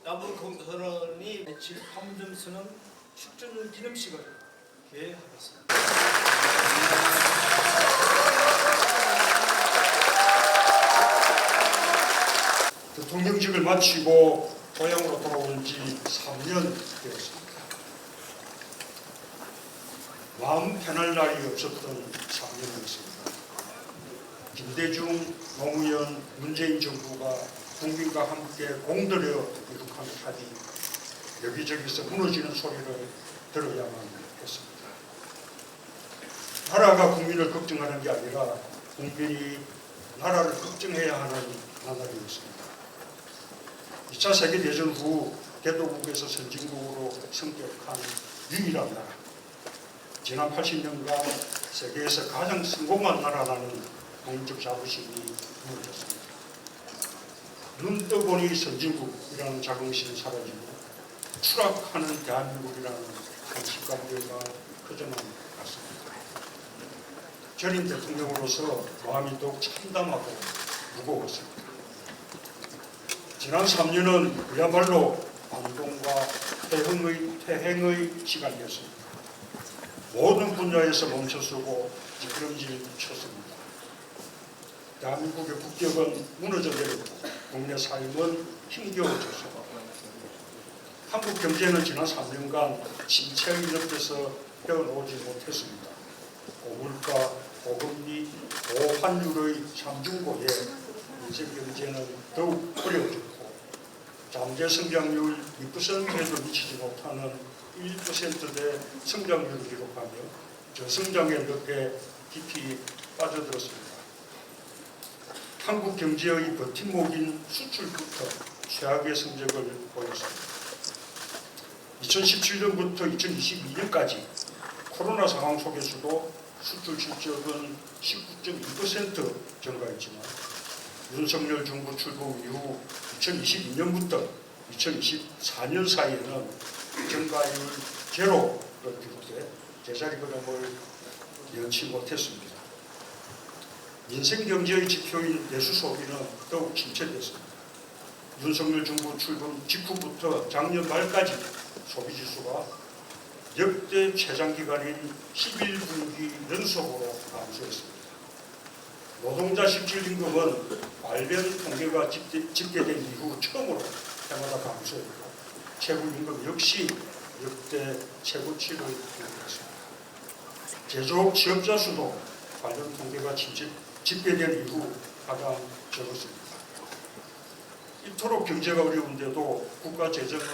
남북공선언이 맺힐 판점수는 축전 기념식을 개하겠습니다. 대통령직을 마치고 고향으로 돌아온 지 3년 되었습니다. 마음 편할 날이 없었던 3년이었습니다. 김대중, 노무현, 문재인 정부가 국민과 함께 공들여 이룩한 합의, 여기저기서 무너지는 소리를 들어야만 했습니다. 나라가 국민을 걱정하는 게 아니라 국민이 나라를 걱정해야 하는 나날이었습니다. 2차 세계대전 후 개도국에서 선진국으로 성격한 유일한 나라, 지난 80년간 세계에서 가장 성공한 나라라는 공적 자부심이 무너졌습니다. 눈 떠보니 선진국이라는 자긍심이 사라지고 추락하는 대한민국이라는 한식관계가 커져만 갔습니다. 전임 대통령으로서 마음이 더욱 참담하고 무거웠습니다. 지난 3년은 그야말로 반동과 퇴행의 시간이었습니다. 모든 분야에서 멈춰서고 뒷걸음질 쳤습니다. 대한민국의 국격은 무너져 내렸고 국내 삶은 힘겨워졌습니다. 한국 경제는 지난 3년간 침체의 늪에서 헤어나오지 못했습니다. 고물가, 고금리, 고환율의 삼중고에 민생 경제는 더욱 어려워졌고 잠재 성장률 2%에도 미치지 못하는 1%대 성장률을 기록하며 저성장의 늪에 깊이 빠져들었습니다. 한국 경제의 버팀목인 수출부터 최악의 성적을 보였습니다. 2017년부터 2022년까지 코로나 상황 속에서도 수출 실적은 19.2% 증가했지만 윤석열 정부 출범 이후 2022년부터 2024년 사이에는 증가율 제로를 비롯해 제자리 걸음을 연치 못했습니다. 민생경제의 지표인 내수소비는 더욱 침체됐습니다. 윤석열 정부 출범 직후부터 작년 말까지 소비지수가 역대 최장기간인 11분기 연속으로 감소했습니다. 노동자 실질임금은 관련 통계가 집계된 이후 처음으로 해마다 감소했고 최고임금 역시 역대 최고치를 기록했습니다. 제조업 취업자 수도 관련 통계가 집계된 이후 가장 적었습니다. 이토록 경제가 어려운데도 국가 재정은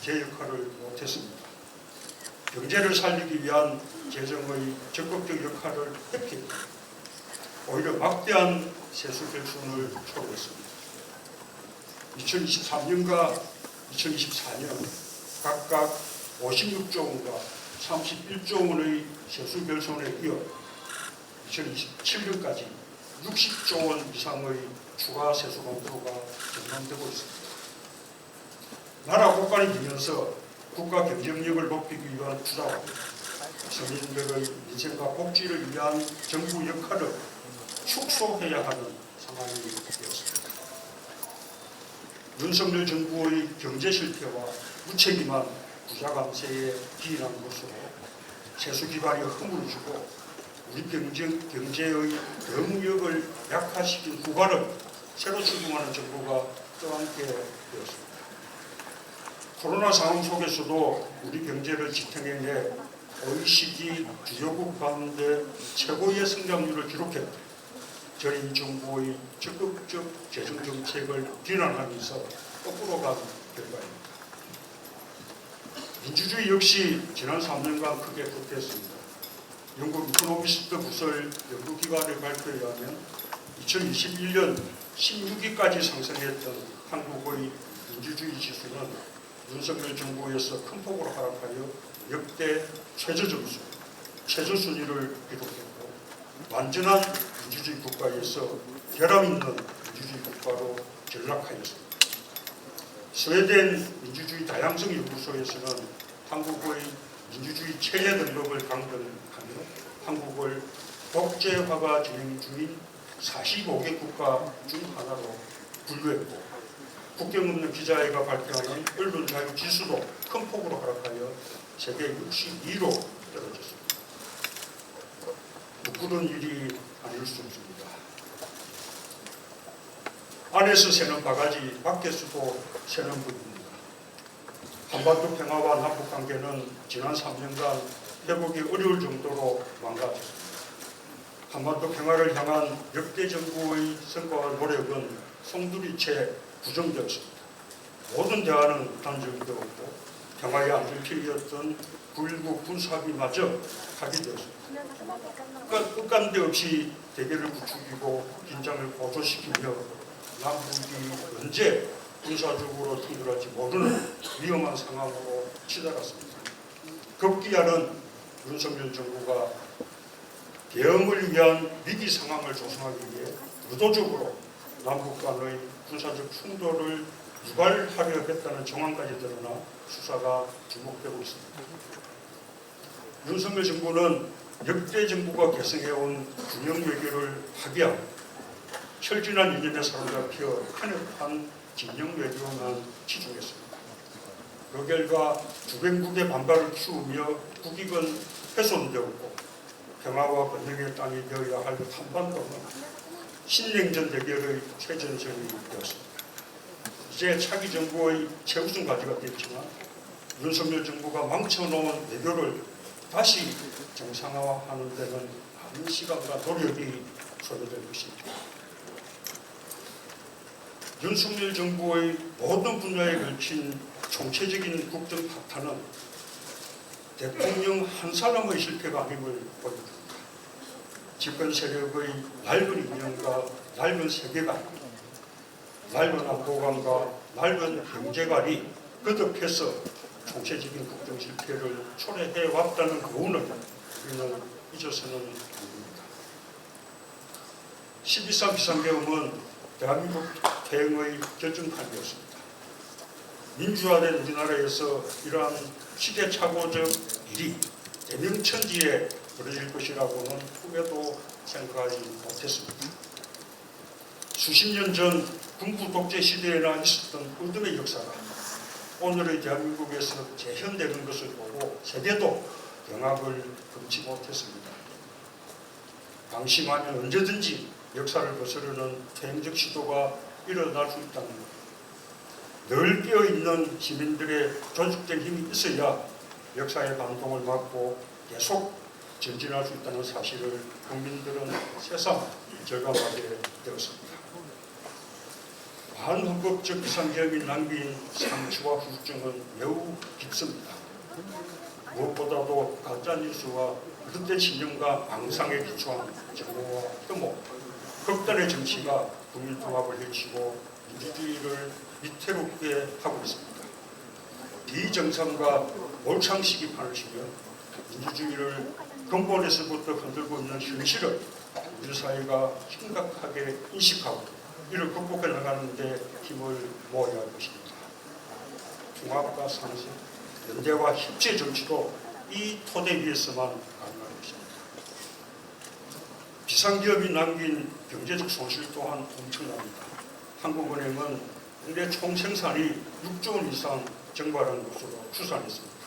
제 역할을 못했습니다. 경제를 살리기 위한 재정의 적극적 역할을 했기 오히려 막대한 세수 결손을 초래했습니다. 2023년과 2024년 각각 56조 원과 31조 원의 세수 결손에 이어 2027년까지 60조 원 이상의 추가 세수 공표가 전망되고 있습니다. 나라 국간이 되면서 국가 경쟁력을 높이기 위한 투자와 서민들의 민생과 복지를 위한 정부 역할을 축소해야 하는 상황이 되었습니다. 윤석열 정부의 경제 실패와 무책임한 부자 감세에 기인한 것으로 세수 기반이 허물어지고 우리 경제의 영역을 약화시킨 후과를 새로 출범하는 정부가 떠안게 되었습니다. 코로나 상황 속에서도 우리 경제를 지탱해내 OECD 주요국 가운데 최고의 성장률을 기록했다. 전임 정부의 적극적 재정 정책을 비난하면서 거꾸로 간 결과입니다. 민주주의 역시 지난 3년간 크게 후퇴했습니다. 영국 이코노미스트 부설 연구기관의 발표에 의하면 2021년 16위까지 상승했던 한국의 민주주의 지수는 윤석열 정부에서 큰 폭으로 하락하여 역대 최저점수, 최저순위를 기록했고 완전한 민주주의 국가에서 결함 있는 민주주의 국가로 전락하였습니다. 스웨덴 민주주의 다양성 연구소에서는 한국의 민주주의 체계 등록을 강변하며 한국을 독재화가 진행 중인 45개 국가 중 하나로 분류했고 국경 없는 기자회가 발표하는 언론 자유 지수도 큰 폭으로 하락하여 세계 62위로 떨어졌습니다. 부끄러운 일이 아닐 수 없습니다. 안에서 새는 바가지, 밖에서도 새는 불입니다. 한반도 평화와 남북관계는 지난 3년간 회복이 어려울 정도로 망가졌습니다. 한반도 평화를 향한 역대 정부의 성과와 노력은 송두리째 부정되었습니다. 모든 대화는 단절되었고 평화의 안줄길이었던 불국 군사합의마저 파기되었습니다. 끝간데 없이 대결을 부추기고 긴장을 고조시키며 남북이 언제 군사적으로 통일할지 모르는 위험한 상황으로 치달았습니다. 급기야는 윤석열 정부가 대응을 위한 위기 상황을 조성하기 위해 의도적으로 남북 간의 군사적 충돌을 유발하려 했다는 정황까지 드러나 수사가 주목되고 있습니다. 윤석열 정부는 역대 정부가 개성해온 균형 외교를 파기하고 철진한 이념에 사로잡혀 편협한 진영 외교만 치중했습니다. 그 결과 주변국의 반발을 키우며 국익은 훼손되었고 평화와 번영의 땅이 되어야 할 한반도는 신냉전 대결의 최전선이 되었습니다. 이제 차기 정부의 최우선 과제가 됐지만 윤석열 정부가 망쳐놓은 외교를 다시 정상화하는 데는 많은 시간과 노력이 소요될 것입니다. 윤석열 정부의 모든 분야에 걸친 총체적인 국정 파탄은 대통령 한 사람의 실패가 아님을 보여줍니다. 집권 세력의 낡은 이념과 낡은 세계관, 낡은 안보관과 낡은 경제관이 거듭해서 총체적인 국정 실패를 초래해왔다는 교훈을 우리는 잊어서는 안 됩니다. 12.3 비상계엄은 대한민국 퇴행의 결정판이었습니다. 민주화된 우리나라에서 이러한 시대착오적 일이 대명천지에 벌어질 것이라고는 꿈에도 생각하지 못했습니다. 수십 년 전 군부 독재 시대에나 있었던 어둠의 역사가 오늘의 대한민국에서 재현되는 것을 보고 세대도 경악을 금치 못했습니다. 방심하면 언제든지 역사를 거스르는 퇴행적 시도가 일어날 수 있다는 것. 늘 깨어있는 시민들의 조직된 힘이 있어야 역사의 반동을 막고 계속 전진할 수 있다는 사실을 국민들은 새삼 절감하게 되었습니다. 반헌법적 비상계엄이 남긴 상처와 후유증은 매우 깊습니다. 무엇보다도 가짜뉴스와 그릇된 신념과 망상에 기초한 정보와 혐오, 극단의 정치가 국민 통합을 해치고 민주주의를 위태롭게 하고 있습니다. 비정상과 몰창 시기판을 치며 민주주의를 근본에서부터 흔들고 있는 현실을 우리 사회가 심각하게 인식하고 이를 극복해 나가는 데 힘을 모아야 할 것입니다. 통합과 상생, 연대와 협치 정치도 이 토대 위에서만 가능할 것입니다. 비상기업이 남긴 경제적 손실 또한 엄청납니다. 한국은행은 올해 총 생산이 6조 원 이상 증발한 것으로 추산했습니다.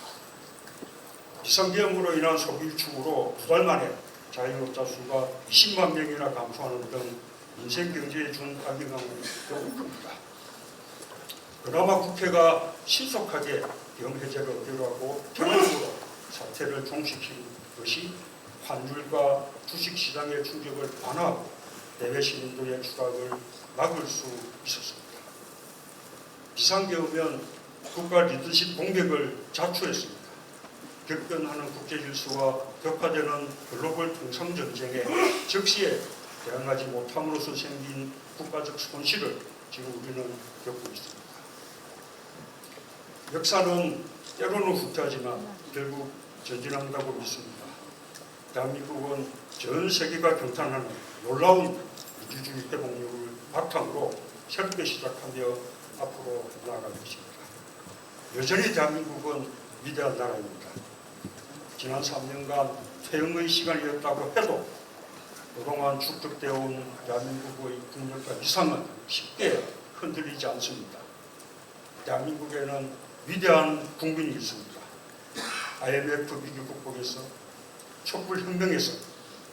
비상계엄으로 인한 소비 위축으로 2달 만에 자영업자 수가 20만 명이나 감소하는 등 민생 경제에 준 악영향은 매우 큽니다. 그나마 국회가 신속하게 병 해제를 어기로 전국으로 사태를 종식시킨 것이 환율과 주식시장의 충격을 완화하고 대외 시민들의 추락을 막을 수 있었습니다. 비상계 오면 국가 리더십 공백을 자초했습니다. 격변하는 국제 질서와 격화되는 글로벌 통상 전쟁에 적시에 대응하지 못함으로써 생긴 국가적 손실을 지금 우리는 겪고 있습니다. 역사는 때로는 후퇴하지만 결국 전진한다고 믿습니다. 대한민국은 전 세계가 경탄하는 놀라운 민주주의 회복력을 바탕으로 새롭게 시작하며 앞으로 나아갈 것입니다. 여전히 대한민국은 위대한 나라입니다. 지난 3년간 퇴행의 시간이었다고 해도 그동안 축적되어 온 대한민국의 국력과 위상은 쉽게 흔들리지 않습니다. 대한민국에는 위대한 국민이 있습니다. IMF 위기 극복에서, 촛불혁명에서,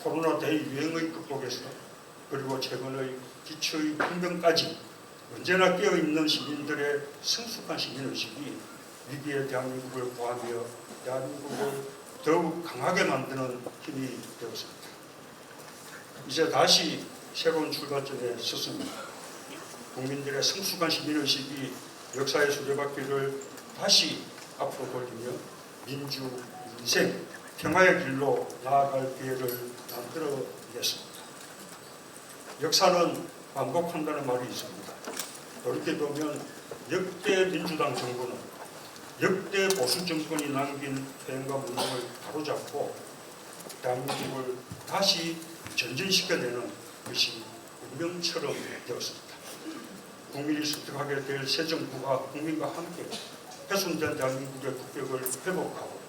코로나 대유행의 극복에서, 그리고 최근의 기초의 혁명까지 언제나 깨어있는 시민들의 성숙한 시민의식이 위기의 대한민국을 구하며 대한민국을 더욱 강하게 만드는 힘이 되었습니다. 이제 다시 새로운 출발점에 섰습니다. 국민들의 성숙한 시민의식이 역사의 수레바퀴를 다시 앞으로 돌리며 민주, 민생, 평화의 길로 나아갈 기회를 만들어내겠습니다. 역사는 반복한다는 말이 있습니다. 돌이켜보면 역대 민주당 정부는 역대 보수 정권이 남긴 퇴행과 무능을 바로잡고 대한민국을 다시 전진시켜내는 것이 운명처럼 되었습니다. 국민이 선택하게 될 새 정부가 국민과 함께 훼손된 대한민국의 국격을 회복하고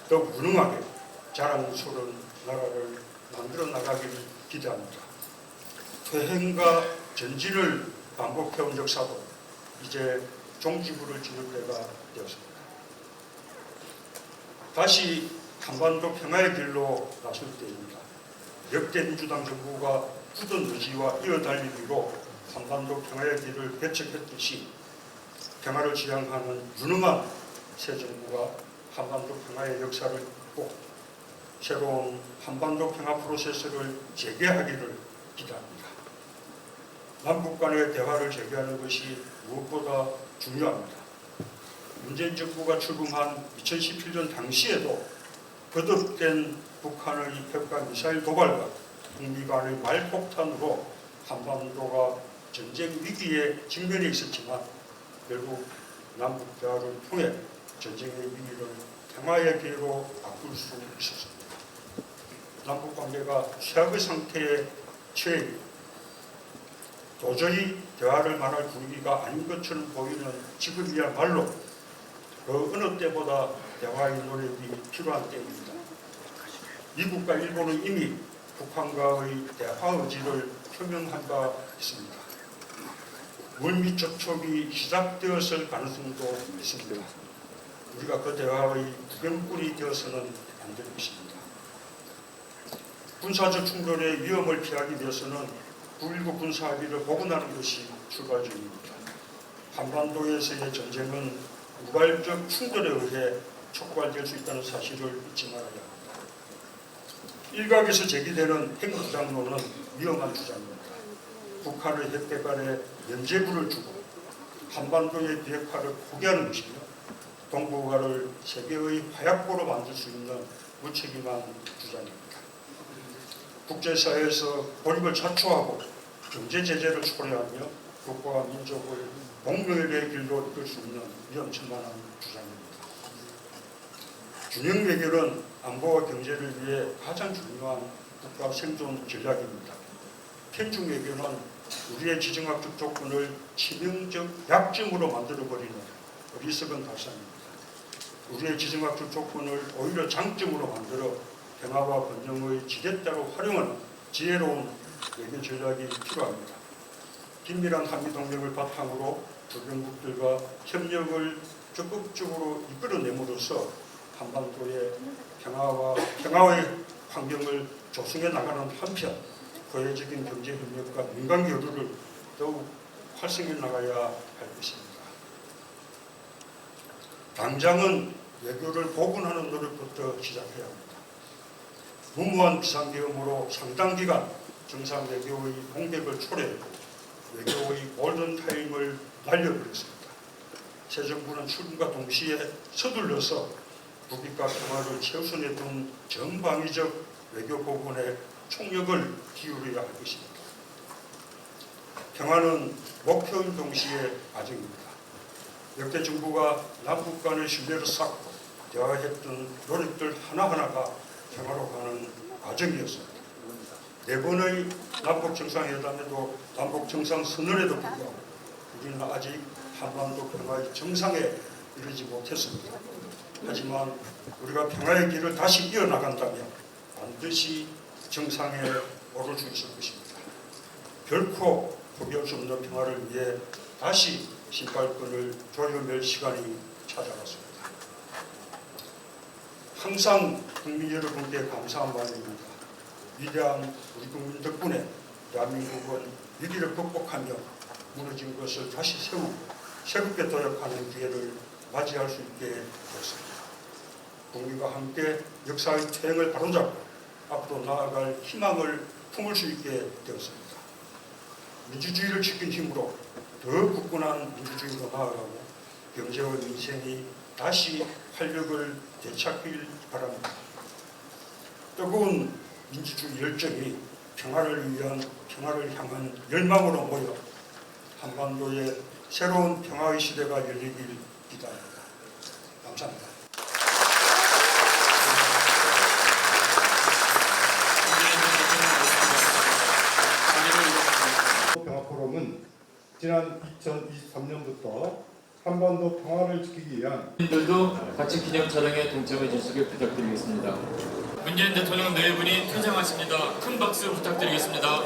더욱 무능하게 자랑스러운 나라를 만들어 나가기를 기대합니다. 퇴행과 전진을 반복해온 역사도 이제 종지부를 찍을 때가 되었습니다. 다시 한반도 평화의 길로 나설 때입니다. 역대 민주당 정부가 굳은 의지와 이어달리기로 한반도 평화의 길을 개척했듯이 평화를 지향하는 유능한 새 정부가 한반도 평화의 역사를 잇고 새로운 한반도 평화 프로세스를 재개하기를 기대합니다. 남북 간의 대화를 재개하는 것이 무엇보다 중요합니다. 문재인 정부가 출범한 2017년 당시에도 거듭된 북한의 핵과 미사일 도발과 북미 간의 말폭탄으로 한반도가 전쟁 위기에 직면해 있었지만 결국 남북 대화를 통해 전쟁의 위기를 평화의 기회로 바꿀 수 있었습니다. 남북 관계가 최악의 상태에 처해 도저히 대화를 말할 분위기가 아닌 것처럼 보이는 지금이야말로 그 어느 때보다 대화의 노력이 필요한 때입니다. 미국과 일본은 이미 북한과의 대화 의지를 표명한 바 있습니다. 물밑 접촉이 시작되었을 가능성도 있습니다. 우리가 그 대화의 구경꾼이 되어서는 안 될 것입니다. 군사적 충돌의 위험을 피하기 위해서는 9.19 군사합의를 복원하는 것이 출발점입니다. 한반도에서의 전쟁은 우발적 충돌에 의해 촉발될 수 있다는 사실을 잊지 말아야 합니다. 일각에서 제기되는 핵무장론은 위험한 주장입니다. 북한의 핵 개발에 면죄부를 주고 한반도의 비핵화를 포기하는 것이며 동북아를 세계의 화약고로 만들 수 있는 무책임한 주장입니다. 국제사회에서 고립을 자초하고 경제 제재를 초래하며 국가와 민족을 공멸의 길로 이끌 수 있는 위험천만한 주장입니다. 균형 외교는 안보와 경제를 위해 가장 중요한 국가 생존 전략입니다. 편중 외교는 우리의 지정학적 조건을 치명적 약점으로 만들어버리는 어리석은 발상입니다. 우리의 지정학적 조건을 오히려 장점으로 만들어 평화와 번영의 지렛대로 활용하는 지혜로운 외교 전략이 필요합니다. 긴밀한 한미동맹을 바탕으로 주변국들과 협력을 적극적으로 이끌어내므로써 한반도의 평화의 환경을 조성해 나가는 한편 고해적인 경제협력과 민간교류를 더욱 활성해 나가야 할 것입니다. 당장은 외교를 복원하는 노력부터 시작해야 합니다. 무모한 비상계엄으로 상당 기간 정상 외교의 공백을 초래했고 외교의 골든타임을 날려버렸습니다. 새 정부는 출범과 동시에 서둘러서 국익과 평화를 최우선에 둔 전방위적 외교 복원에 총력을 기울여야 할 것입니다. 평화는 목표인 동시에 과정입니다. 역대 정부가 남북 간의 신뢰를 쌓고 대화했던 노력들 하나하나가 평화로 가는 과정이었습니다. 네 번의 남북 정상회담에도 남북 정상선언에도 불구하고 우리는 아직 한반도 평화의 정상에 이르지 못했습니다. 하지만 우리가 평화의 길을 다시 이어나간다면 반드시 정상에 오를 수 있을 것입니다. 결코 포기할 수 없는 평화를 위해 다시 신발끈을 조여맬 시간이 찾아왔습니다. 항상 국민 여러분께 감사한 마음입니다. 위대한 우리 국민 덕분에 대한민국은 위기를 극복하며 무너진 것을 다시 세우고 새롭게 도약하는 기회를 맞이할 수 있게 되었습니다. 국민과 함께 역사의 퇴행을 바로잡고 앞으로 나아갈 희망을 품을 수 있게 되었습니다. 민주주의를 지킨 힘으로 더 굳건한 민주주의로 나아가고 경제와 민생이 다시 활력을 되찾길 바랍니다. 뜨거운 민주주의 열정이 평화를 향한 열망으로 모여 한반도의 새로운 평화의 시대가 열리길 기대합니다. 감사합니다. 평화포럼은 지난 2023년부터 한반도 평화를 지키기 위한 국민들도 같이 기념 촬영에 동참해 주시길 부탁드리겠습니다. 문재인 대통령 내일 분이 퇴장하십니다. 큰 박수 부탁드리겠습니다.